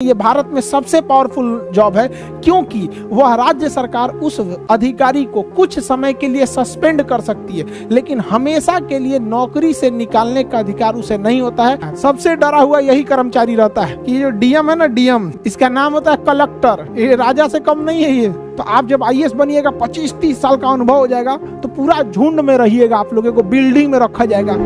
ये भारत में सबसे पावरफुल जॉब है क्योंकि वह राज्य सरकार उस अधिकारी को कुछ समय के लिए सस्पेंड कर सकती है, लेकिन हमेशा के लिए नौकरी से निकालने का अधिकार उसे नहीं होता है। सबसे डरा हुआ यही कर्मचारी रहता है कि ये डीएम है ना, डीएम, इसका नाम होता है कलेक्टर। ये राजा से कम नहीं है ये। तो आप जब आईएएस बनिएगा, 25-30 साल का अनुभव हो जाएगा, तो पूरा झुंड में रहिएगा, आप लोगों को बिल्डिंग में रखा जाएगा।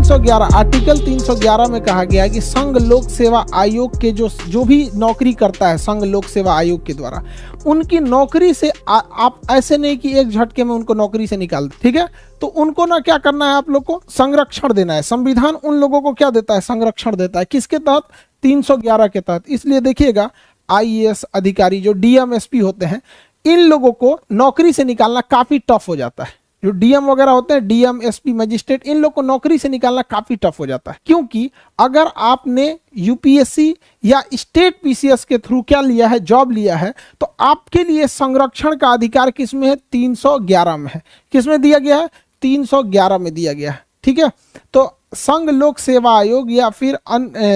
311 आर्टिकल 311 में कहा गया है कि संघ लोक सेवा आयोग के जो भी नौकरी करता है संघ लोक सेवा आयोग के द्वारा, उनकी नौकरी से आप ऐसे नहीं कि एक झटके में उनको नौकरी से निकाल दे, ठीक है। तो उनको ना क्या करना है, आप लोग को संरक्षण देना है। संविधान उन लोगों को क्या देता है, संरक्षण देता है। किसके तहत? 311 के तहत। इसलिए देखिएगा, आईएएस अधिकारी जो डीएम एसपी होते हैं, इन लोगों को नौकरी से निकालना काफी टफ हो जाता है। जो डीएम वगैरह होते हैं, डीएम एसपी मजिस्ट्रेट, इन लोग को नौकरी से निकालना काफी टफ हो जाता है, क्योंकि अगर आपने यूपीएससी या स्टेट पीसीएस के थ्रू क्या लिया है, जॉब लिया है, तो आपके लिए संरक्षण का अधिकार किसमें है? 311 में है। किसमें दिया गया है? 311 में दिया गया है, ठीक है। तो संघ लोक सेवा आयोग या फिर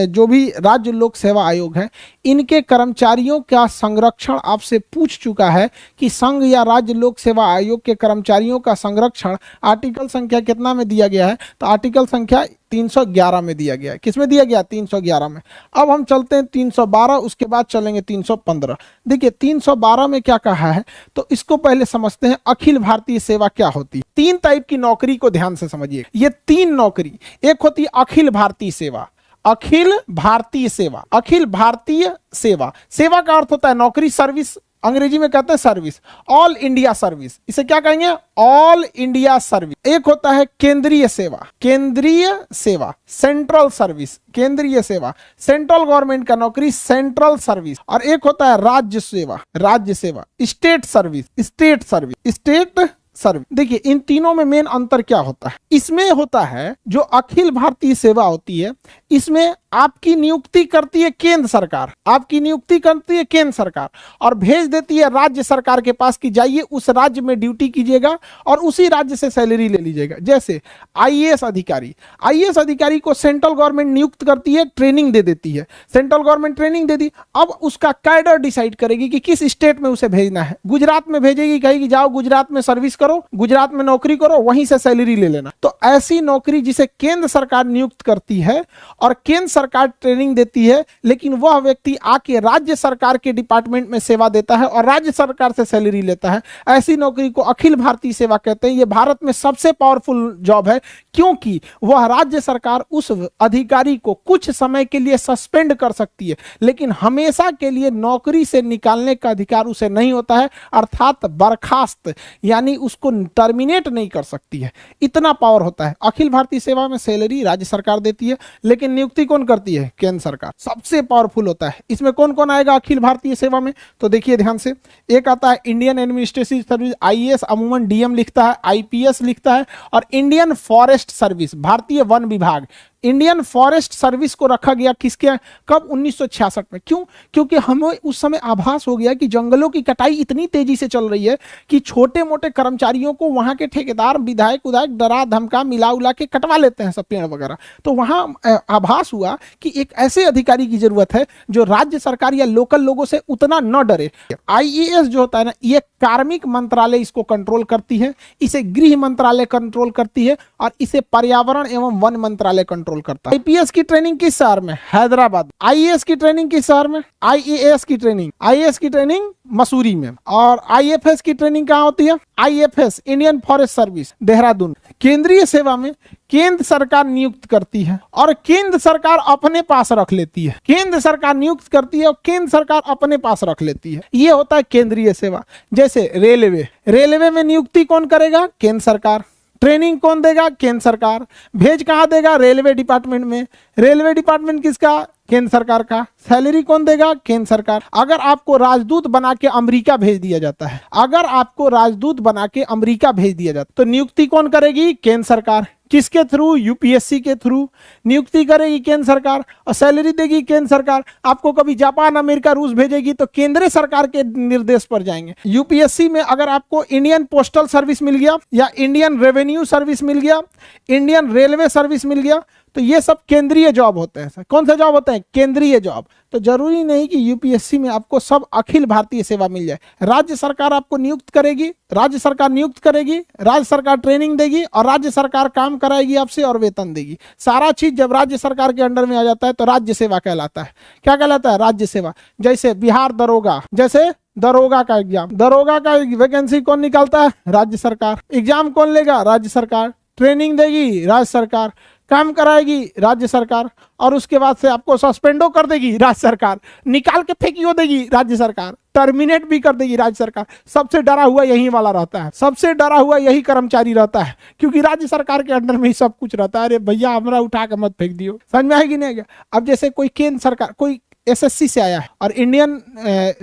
जो भी राज्य लोक सेवा आयोग है, इनके कर्मचारियों का संरक्षण आपसे पूछ चुका है कि संघ या राज्य लोक सेवा आयोग के कर्मचारियों का संरक्षण आर्टिकल संख्या कितना में दिया गया है? तो आर्टिकल संख्या 311 में दिया गया है। किसमें दिया गया? 311 में। अब हम चलते हैं 312, उसके बाद चलेंगे 315। देखिए 312 में क्या कहा है, तो इसको पहले समझते हैं। अखिल भारतीय सेवा क्या होती है? 3 टाइप की नौकरी को ध्यान से समझिए। ये 3 नौकरी, एक होती है अखिल भारतीय सेवा। अखिल भारतीय सेवा, अखिल भारतीय सेवा, सेवा का अर्थ होता है नौकरी, सर्विस, अंग्रेजी में कहते हैं सर्विस। ऑल इंडिया सर्विस, इसे क्या कहेंगे? All India service. एक होता है केंद्रीय सेवा, केंद्रीय सेवा, सेंट्रल सर्विस, केंद्रीय सेवा, सेंट्रल गवर्नमेंट का नौकरी, सेंट्रल सर्विस। और एक होता है राज्य सेवा, राज्य सेवा, state service, state service, state service. देखिए इन तीनों में मेन अंतर क्या होता है? इसमें होता है जो अखिल भारतीय सेवा होती है, इसमें आपकी नियुक्ति करती है केंद्र सरकार, आपकी नियुक्ति करती है केंद्र सरकार और भेज देती है राज्य सरकार के पास कि जाइए उस राज्य में ड्यूटी कीजिएगा और उसी राज्य से सैलरी ले लीजिएगा। जैसे आईएएस अधिकारी, आईएएस अधिकारी को सेंट्रल गवर्नमेंट नियुक्त करती है, ट्रेनिंग दे देती है, सेंट्रल गवर्नमेंट ट्रेनिंग दे दी। अब उसका कैडर डिसाइड करेगी कि किस स्टेट में उसे भेजना है। गुजरात में भेजेगी, कहेगी जाओ गुजरात में सर्विस करो, गुजरात में नौकरी करो, वहीं से सैलरी ले लेना। तो ऐसी नौकरी जिसे केंद्र सरकार नियुक्त करती है और केंद्र सरकार ट्रेनिंग देती है, लेकिन वह व्यक्ति आके राज्य सरकार के डिपार्टमेंट में सेवा देता है और राज्य सरकार से सैलरी लेता है, ऐसी नौकरी को अखिल भारतीय सेवा कहते हैं। यह भारत में सबसे पावरफुल जॉब है क्योंकि वह राज्य सरकार उस अधिकारी को कुछ समय के लिए सस्पेंड कर सकती है, लेकिन हमेशा के लिए नौकरी से निकालने का अधिकार उसे नहीं होता है, अर्थात बर्खास्त, यानी उसको टर्मिनेट नहीं कर सकती है। इतना पावर होता है। अखिल भारतीय सेवा में सैलरी राज्य सरकार देती है, लेकिन नियुक्ति कौन करती है? केंद्र सरकार। सबसे पावरफुल होता है। इसमें कौन कौन आएगा अखिल भारतीय सेवा में? तो देखिए ध्यान से, एक आता है इंडियन एडमिनिस्ट्रेटिव सर्विस, आईएएस अमूमन डीएम लिखता है, आईपीएस लिखता है, और इंडियन फॉरेस्ट सर्विस, भारतीय वन विभाग। इंडियन फॉरेस्ट सर्विस को रखा गया किसके? कब? 1966 में। क्यों? क्योंकि हमें उस समय आभास हो गया कि जंगलों की कटाई इतनी तेजी से चल रही है कि छोटे मोटे कर्मचारियों को वहां के ठेकेदार, विधायक उधायक डरा धमका मिला उला के कटवा लेते हैं सब पेड़ वगैरह। तो वहां आभास हुआ कि एक ऐसे अधिकारी की जरूरत है जो राज्य सरकार या लोकल लोगों से उतना न डरे। आईएएस जो होता है ना, ये कार्मिक मंत्रालय इसको कंट्रोल करती है, इसे गृह मंत्रालय कंट्रोल करती है और इसे पर्यावरण एवं वन मंत्रालय कंट्रोल करता है। आईपीएस की ट्रेनिंग किस शहर में? हैदराबाद। आईएएस की ट्रेनिंग किस शहर में? आईएएस की ट्रेनिंग, आईएएस की ट्रेनिंग मसूरी में। और आईएफएस की ट्रेनिंग कहां होती है? IFS, Indian forest service, Dehradun. केंद्रीय सेवा में केंद्र सरकार नियुक्त करती है और केंद्र सरकार अपने पास रख लेती है। केंद्र सरकार नियुक्त करती है और केंद्र सरकार अपने पास रख लेती है। यह होता है केंद्रीय सेवा। जैसे रेलवे, रेलवे में नियुक्ति कौन करेगा? केंद्र सरकार। ट्रेनिंग कौन देगा? केंद्र सरकार। भेज कहां देगा? रेलवे डिपार्टमेंट में। रेलवे डिपार्टमेंट किसका? केंद्र सरकार का। सैलरी कौन देगा? केंद्र सरकार। अगर आपको राजदूत बना के अमेरिका भेज दिया जाता है, अगर आपको राजदूत बना के अमेरिका भेज दिया जाता है, तो नियुक्ति कौन करेगी? केंद्र सरकार। किसके थ्रू? यूपीएससी के थ्रू नियुक्ति करेगी केंद्र सरकार और सैलरी देगी केंद्र सरकार। आपको कभी जापान, अमेरिका, रूस भेजेगी तो केंद्र सरकार के निर्देश पर जाएंगे। यूपीएससी में अगर आपको इंडियन पोस्टल सर्विस मिल गया या इंडियन रेवेन्यू सर्विस मिल गया, इंडियन रेलवे सर्विस मिल गया, तो ये सब केंद्रीय जॉब होते हैं। कौन से जॉब होते हैं? केंद्रीय जॉब। तो जरूरी नहीं कि यूपीएससी में आपको सब अखिल भारतीय सेवा मिल जाए। राज्य सरकार आपको नियुक्त करेगी, राज्य सरकार नियुक्त करेगी, राज्य सरकार ट्रेनिंग देगी और राज्य सरकार काम कराएगी आपसे और वेतन देगी। सारा चीज जब राज्य सरकार के अंडर में आ जाता है तो राज्य सेवा कहलाता है। क्या कहलाता है? राज्य सेवा। जैसे बिहार दरोगा, जैसे दरोगा का एग्जाम, दरोगा का वैकेंसी कौन निकालता है? राज्य सरकार। एग्जाम कौन लेगा? राज्य सरकार। ट्रेनिंग देगी राज्य सरकार, काम कराएगी राज्य सरकार, और उसके बाद से आपको सस्पेंडो कर देगी राज्य सरकार, निकाल के फेंकियो देगी राज्य सरकार, टर्मिनेट भी कर देगी राज्य सरकार। सबसे डरा हुआ यही वाला रहता है, सबसे डरा हुआ यही कर्मचारी रहता है, क्योंकि राज्य सरकार के अंडर में ही सब कुछ रहता है। अरे भैया हमरा उठा के मत फेंक दियो। समझ में आएगी नहीं? अब जैसे कोई केंद्र सरकार, कोई एसएससी से आया है और Indian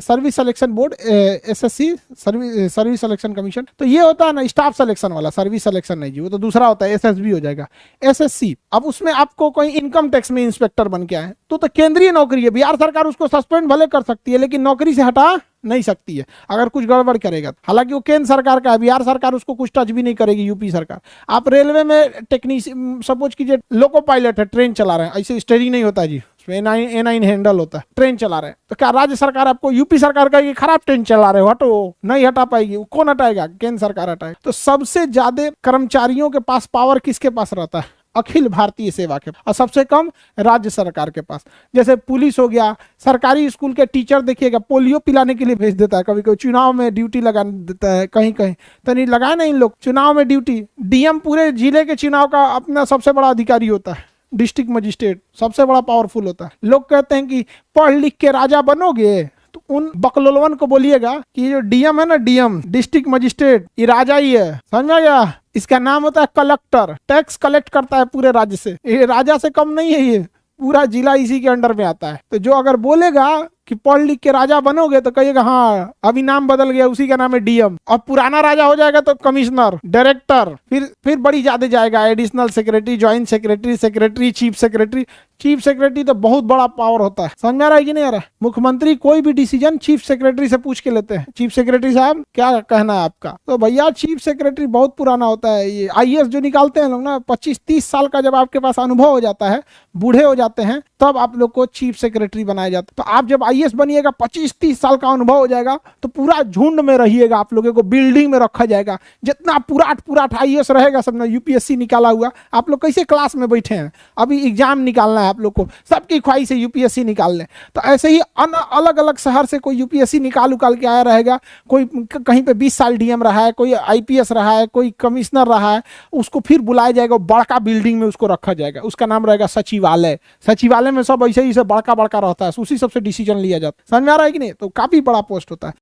service selection board, SSC service selection commission, तो ये होता है ना स्टाफ सिलेक्शन वाला, सर्विस सिलेक्शन नहीं जी, वो तो दूसरा होता है, एसएसबी हो जाएगा, एसएससी। अब उसमें आपको कोई इनकम टैक्स में इंस्पेक्टर बन के आए तो केंद्रीय नौकरी है। बिहार सरकार उसको सस्पेंड भले कर सकती है लेकिन नौकरी से हटा नहीं सकती है अगर कुछ गड़बड़ करेगा। हालांकि वो केंद्र सरकार का है, बिहार सरकार उसको कुछ टच भी नहीं करेगी, यूपी सरकार। आप रेलवे में टेक्नीशियन, सपोज कीजिए लोको पायलट है, ट्रेन चला रहे हैं, ऐसे स्टीयरिंग नहीं होता जी, A9 हैंडल होता है, ट्रेन चला रहे हैं, तो क्या राज्य सरकार आपको, यूपी सरकार का ये खराब ट्रेन चला रहे हो हटो, नहीं हटा पाएगी? कौन हटाएगा? केंद्र सरकार हटाएगी। तो सबसे ज्यादा कर्मचारियों के पास पावर किसके पास रहता है? अखिल भारतीय सेवा के, और सबसे कम राज्य सरकार के पास। जैसे पुलिस हो गया, सरकारी स्कूल के टीचर देखिएगा पोलियो पिलाने के लिए भेज देता है, कभी कभी चुनाव में ड्यूटी लगा देता है, कहीं कहीं तो नहीं लगाए ना इन लोग चुनाव में ड्यूटी। डीएम पूरे जिले के चुनाव का अपना सबसे बड़ा अधिकारी होता है, डिस्ट्रिक्ट मजिस्ट्रेट सबसे बड़ा पावरफुल होता है। लोग कहते हैं कि पढ़ लिख के राजा बनोगे, तो उन बकलोलवन को बोलिएगा कि जो डीएम है ना, डीएम डिस्ट्रिक्ट मजिस्ट्रेट, ये राजा ही है, समझ में गया? इसका नाम होता है कलेक्टर, टैक्स कलेक्ट करता है पूरे राज्य से, ये राजा से कम नहीं है, ये पूरा जिला इसी के अंडर में आता है। तो जो अगर बोलेगा कि पढ़ लिख के राजा बनोगे तो कहिएगा हाँ अभी नाम बदल गया, उसी का नाम है डीएम। और पुराना राजा हो जाएगा तो कमिश्नर, डायरेक्टर, फिर बड़ी ज्यादा जाएगा, additional secretary, joint secretary, secretary, chief secretary. Chief secretary तो बहुत बड़ा पावर होता है, समझ में आ रहा है कि नहीं आ रहा? मुख्यमंत्री कोई भी डिसीजन चीफ सेक्रेटरी से पूछ के लेते हैं, चीफ सेक्रेटरी साहब क्या कहना है आपका? तो भैया चीफ सेक्रेटरी बहुत पुराना होता है। ये आईएएस जो निकालते हैं लोग ना, 25-30 साल का जब आपके पास अनुभव हो जाता है, बूढ़े हो जाते हैं, तब आप लोग को चीफ सेक्रेटरी बनाया जाता है। तो आप जब आईएएस बनिएगा, 25-30 साल का अनुभव हो जाएगा, तो पूरा झुंड में रहिएगा, आप लोगों को बिल्डिंग में रखा जाएगा। जितना पुराट आईएएस रहेगा सब ना, यूपीएससी निकाला हुआ, आप लोग कैसे क्लास में बैठे हैं, अभी एग्जाम निकालना है आप लोग को, सबकी ख्वाहिश है यूपीएससी निकाल लें। तो ऐसे ही अलग अलग शहर से कोई यूपीएससी निकाल के आया रहेगा, कोई कहीं पे 20 साल डीएम रहा है, कोई आईपीएस रहा है, कोई कमिश्नर रहा है, उसको फिर बुलाया जाएगा, बड़का बिल्डिंग में उसको रखा जाएगा, उसका नाम रहेगा सचिवालय। सचिवालय में सब ऐसे ही बड़का रहता है, उसी सबसे डिसीजन लिया जाता है। समझ में आ रहा है कि नहीं? तो काफी बड़ा पोस्ट होता है।